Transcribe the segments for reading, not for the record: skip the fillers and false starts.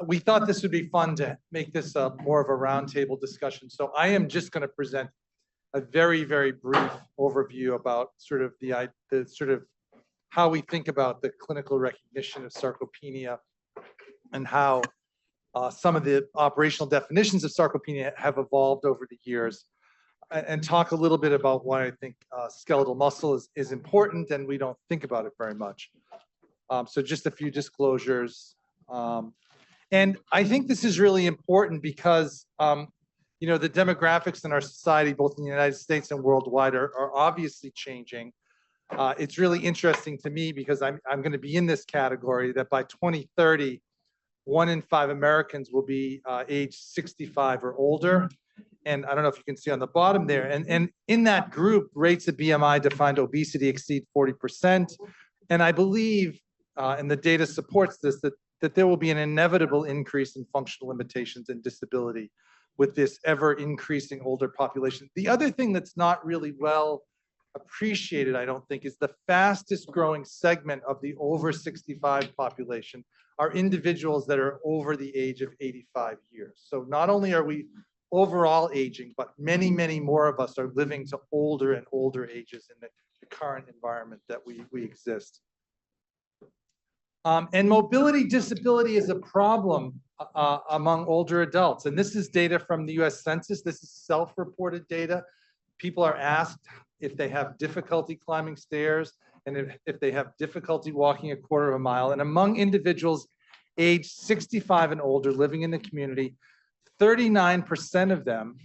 we thought this would be fun to make this more of a roundtable discussion. So I am just going to present a very, very brief overview about sort of the sort of how we think about the clinical recognition of sarcopenia and how some of the operational definitions of sarcopenia have evolved over the years, and talk a little bit about why I think skeletal muscle is important and we don't think about it very much. So just a few disclosures. And I think this is really important because you know, the demographics in our society, both in the United States and worldwide, are obviously changing. It's really interesting to me because I'm going to be in this category that by 2030, 1 in 5 Americans will be age 65 or older. And I don't know if you can see on the bottom there. And in that group, rates of BMI defined obesity exceed 40%. And I believe, and the data supports this, that there will be an inevitable increase in functional limitations and disability with this ever increasing older population. The other thing that's not really well appreciated, I don't think, is the fastest growing segment of the over 65 population are individuals that are over the age of 85 years. So not only are we overall aging, but many, many more of us are living to older and older ages in the current environment that we exist. And mobility disability is a problem among older adults. And this is data from the US Census. This is self-reported data. People are asked if they have difficulty climbing stairs and if they have difficulty walking a quarter of a mile. And among individuals age 65 and older living in the community, 39% of them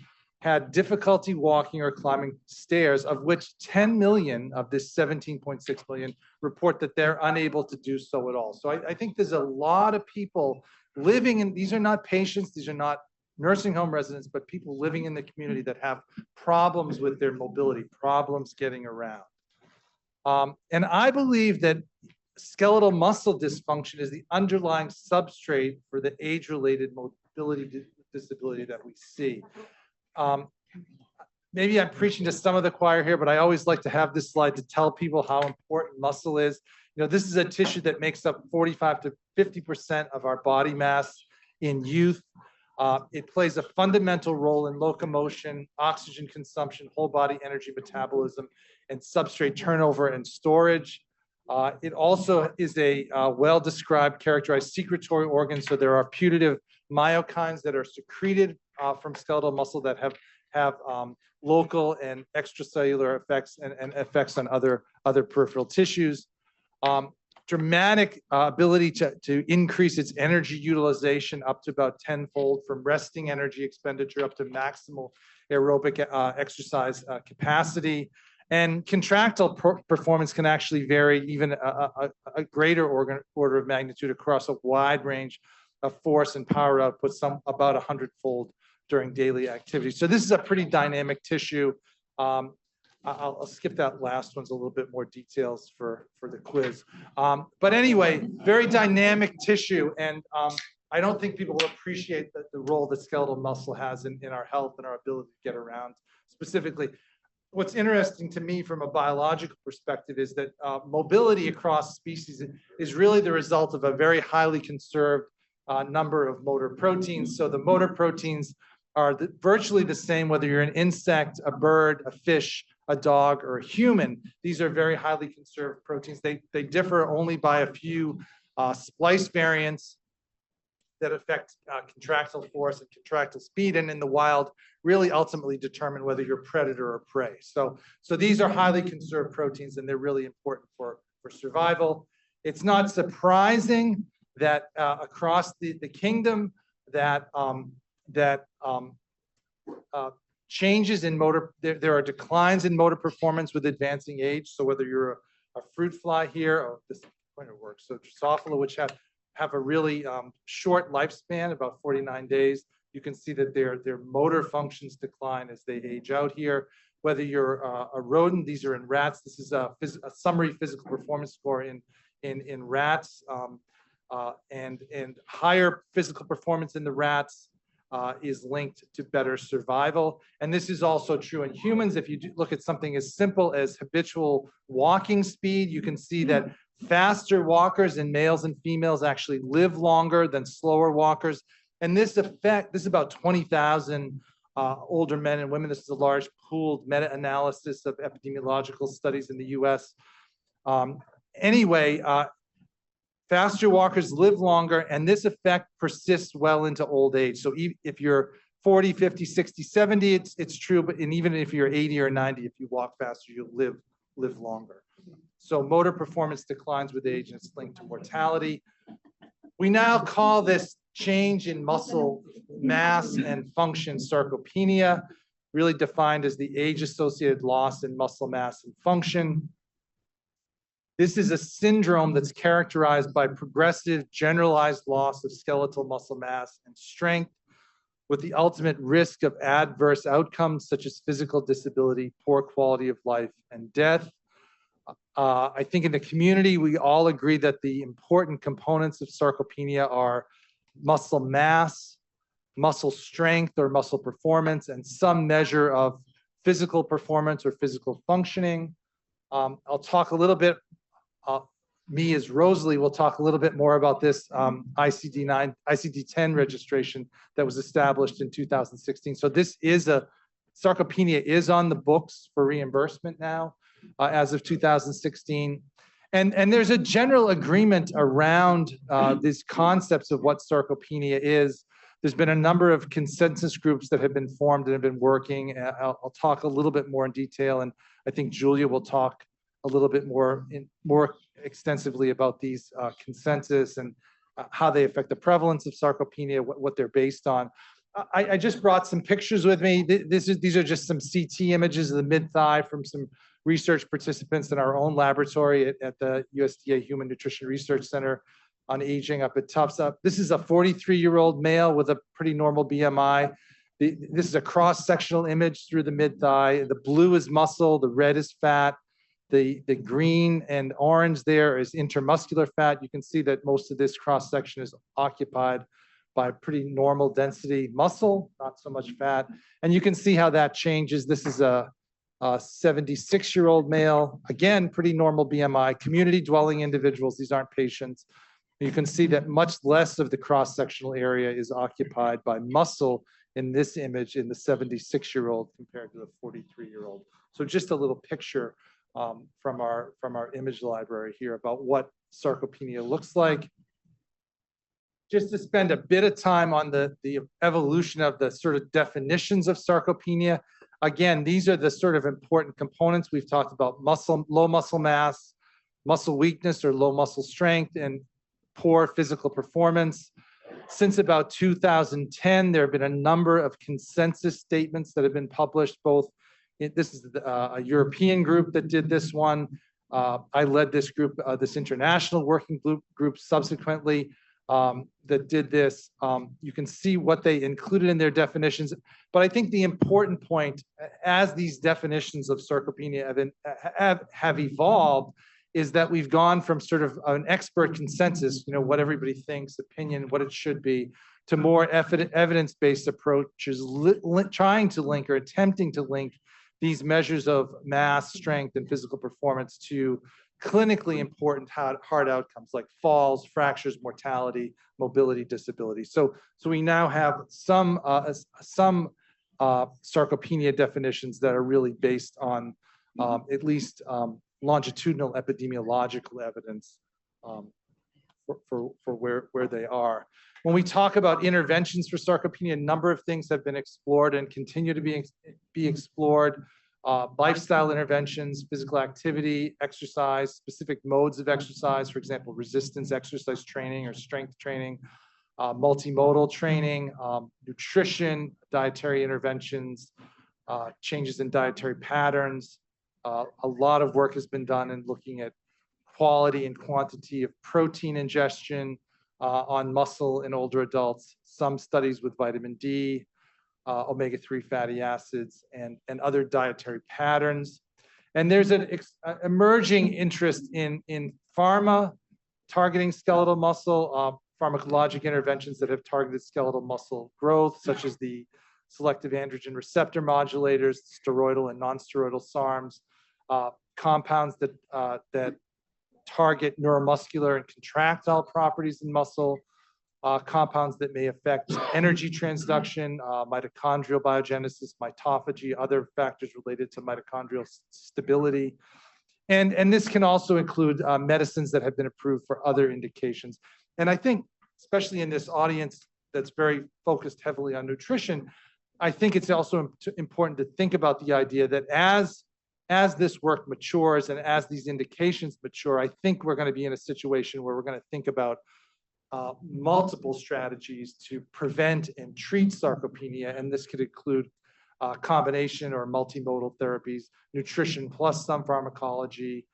had difficulty walking or climbing stairs, of which 10 million of this 17.6 million report that they're unable to do so at all. So I think there's a lot of people living in, these are not patients, these are not nursing home residents, but people living in the community that have problems with their mobility, problems getting around. And I believe that skeletal muscle dysfunction is the underlying substrate for the age-related mobility disability that we see. Maybe I'm preaching to some of the choir here, but I always like to have this slide to tell people how important muscle is. You know, this is a tissue that makes up 45 to 50% of our body mass in youth. It plays a fundamental role in locomotion, oxygen consumption, whole body energy metabolism, and substrate turnover and storage. It also is a well-described, characterized secretory organ. So there are putative myokines that are secreted from skeletal muscle that have local and extracellular effects and effects on other peripheral tissues. Dramatic ability to increase its energy utilization up to about 10-fold, from resting energy expenditure up to maximal aerobic exercise capacity. And contractile performance can actually vary even a greater order of magnitude across a wide range of force and power output, some about 100-fold during daily activity. So this is a pretty dynamic tissue. I'll skip that last one's a little bit more details for the quiz. But anyway, very dynamic tissue. And I don't think people will appreciate the role that skeletal muscle has in our health and our ability to get around specifically. What's interesting to me from a biological perspective is that mobility across species is really the result of a very highly conserved number of motor proteins. So the motor proteins are virtually the same whether you're an insect, a bird, a fish, a dog, or a human. These are very highly conserved proteins. They differ only by a few splice variants that affect contractile force and contractile speed, and in the wild really ultimately determine whether you're predator or prey. So these are highly conserved proteins, and they're really important for survival. It's not surprising that across the kingdom that changes in motor, there are declines in motor performance with advancing age. So whether you're a fruit fly here, or this pointer works, so Drosophila, which have a really short lifespan, about 49 days, you can see that their motor functions decline as they age out here. Whether you're a rodent, these are in rats. This is a summary physical performance score in rats, and higher physical performance in the rats is linked to better survival. And this is also true in humans. If you look at something as simple as habitual walking speed, you can see that Faster walkers in males and females actually live longer than slower walkers. And this is about 20,000 older men and women. This is a large pooled meta-analysis of epidemiological studies in the US. Anyway, faster walkers live longer, and this effect persists well into old age. So if you're 40, 50, 60, 70, it's true, but even if you're 80 or 90, if you walk faster, you'll live longer. So motor performance declines with age, and it's linked to mortality. We now call this change in muscle mass and function sarcopenia, really defined as the age-associated loss in muscle mass and function. This is a syndrome that's characterized by progressive generalized loss of skeletal muscle mass and strength, with the ultimate risk of adverse outcomes such as physical disability, poor quality of life, and death. I think in the community, we all agree that the important components of sarcopenia are muscle mass, muscle strength or muscle performance, and some measure of physical performance or physical functioning. I'll talk a little bit, me as Rosalie will talk a little bit more about this ICD-10 registration that was established in 2016. So this is sarcopenia is on the books for reimbursement now as of 2016. And there's a general agreement around these concepts of what sarcopenia is. There's been a number of consensus groups that have been formed and have been working. I'll talk a little bit more in detail, and I think Julia will talk a little bit more extensively about these consensus and how they affect the prevalence of sarcopenia, what they're based on. I just brought some pictures with me. These are just some CT images of the mid-thigh from some research participants in our own laboratory at the USDA Human Nutrition Research Center on Aging up at Tufts. This is a 43-year-old male with a pretty normal BMI. This is a cross-sectional image through the mid-thigh. The blue is muscle, the red is fat. The green and orange there is intermuscular fat. You can see that most of this cross-section is occupied by pretty normal density muscle, not so much fat. And you can see how that changes. This is a 76-year-old male, again, pretty normal BMI, community dwelling individuals. These aren't patients. You can see that much less of the cross-sectional area is occupied by muscle in this image in the 76-year-old compared to the 43-year-old. So just a little picture from our image library here about what sarcopenia looks like. Just to spend a bit of time on the evolution of the sort of definitions of sarcopenia. Again, these are the sort of important components. We've talked about low muscle mass, muscle weakness or low muscle strength, and poor physical performance. Since about 2010, there have been a number of consensus statements that have been published, both this is a European group that did this one. I led this group, this international working group subsequently that did this. You can see what they included in their definitions. But I think the important point, as these definitions of sarcopenia have evolved, is that we've gone from sort of an expert consensus, what everybody thinks, opinion, what it should be, to more evidence-based approaches, trying to link or attempting to link these measures of mass, strength, and physical performance to clinically important hard outcomes like falls, fractures, mortality, mobility, disability. So we now have some sarcopenia definitions that are really based on at least longitudinal epidemiological evidence for where they are. When we talk about interventions for sarcopenia, a number of things have been explored and continue to be explored. Lifestyle interventions, physical activity, exercise, specific modes of exercise, for example, resistance exercise training or strength training, multimodal training, nutrition, dietary interventions, changes in dietary patterns. A lot of work has been done in looking at quality and quantity of protein ingestion on muscle in older adults, some studies with vitamin D, omega-3 fatty acids, and other dietary patterns. And there's an emerging interest in pharma targeting skeletal muscle, pharmacologic interventions that have targeted skeletal muscle growth, such as the selective androgen receptor modulators, steroidal and non-steroidal SARMs, compounds that target neuromuscular and contractile properties in muscle, compounds that may affect energy transduction, mitochondrial biogenesis, mitophagy, other factors related to mitochondrial stability. And this can also include medicines that have been approved for other indications. And I think, especially in this audience that's very focused heavily on nutrition, I think it's also important to think about the idea that as this work matures and as these indications mature, I think we're going to be in a situation where we're going to think about multiple strategies to prevent and treat sarcopenia, and this could include combination or multimodal therapies, nutrition plus some pharmacology,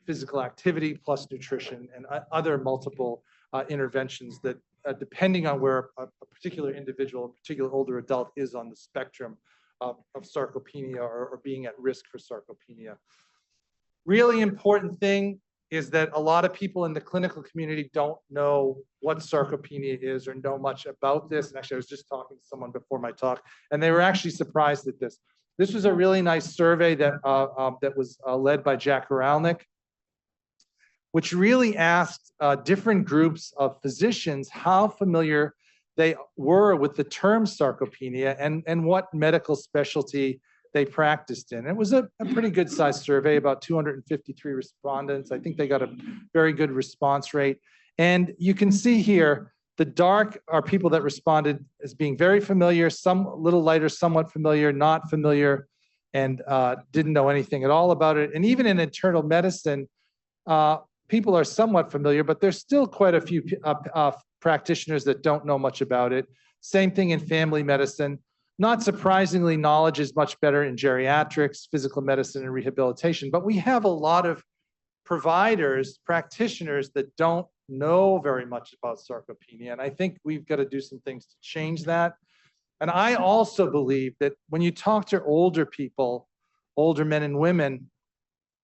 physical activity plus nutrition, and other multiple interventions that, depending on where a particular individual, a particular older adult is on the spectrum of sarcopenia or being at risk for sarcopenia. Really important thing is that a lot of people in the clinical community don't know what sarcopenia is or know much about this. And actually, I was just talking to someone before my talk, and they were actually surprised at this. This was a really nice survey that, that was led by Jack Koralnik, which really asked different groups of physicians how familiar they were with the term sarcopenia and what medical specialty they practiced in. It was a pretty good sized survey, about 253 respondents. I think they got a very good response rate. And you can see here, the dark are people that responded as being very familiar, some a little lighter, somewhat familiar, not familiar, and didn't know anything at all about it. And even in internal medicine, people are somewhat familiar, but there's still quite a few practitioners that don't know much about it. Same thing in family medicine. Not surprisingly, knowledge is much better in geriatrics, physical medicine, and rehabilitation, but we have a lot of providers, practitioners that don't know very much about sarcopenia, and I think we've got to do some things to change that. And I also believe that when you talk to older people, older men and women,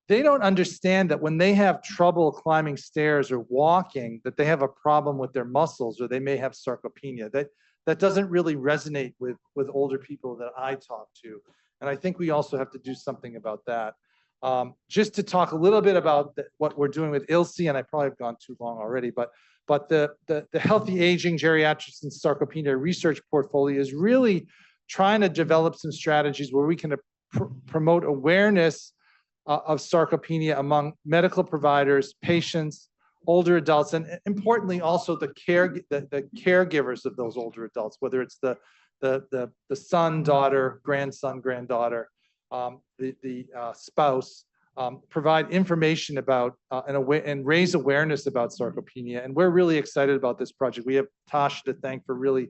they don't understand that when they have trouble climbing stairs or walking, that they have a problem with their muscles, or they may have sarcopenia. That doesn't really resonate with older people that I talk to. And I think we also have to do something about that. Just to talk a little bit about what we're doing with ILSI, and I probably have gone too long already, but the Healthy Aging, Geriatrics, and Sarcopenia research portfolio is really trying to develop some strategies where we can promote awareness of sarcopenia among medical providers, patients, older adults, and importantly also the caregivers of those older adults, whether it's the son, daughter, grandson, granddaughter, the spouse, provide information about and raise awareness about sarcopenia. And we're really excited about this project. We have Tasha to thank for really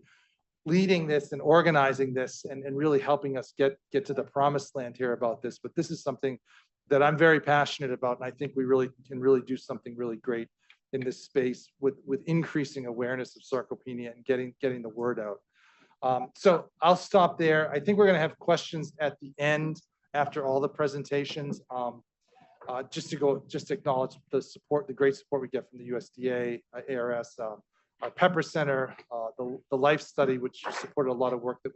leading this and organizing this and really helping us get to the promised land here about this. But this is something that I'm very passionate about, and I think we really can do something really great in this space with increasing awareness of sarcopenia and getting the word out. So I'll stop there. I think we're going to have questions at the end after all the presentations. Just to acknowledge the great support we get from the USDA, ARS, our Pepper Center, the Life Study, which supported a lot of work that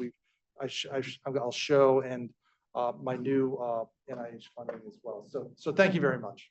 I'll show, and my new NIH funding as well. So thank you very much.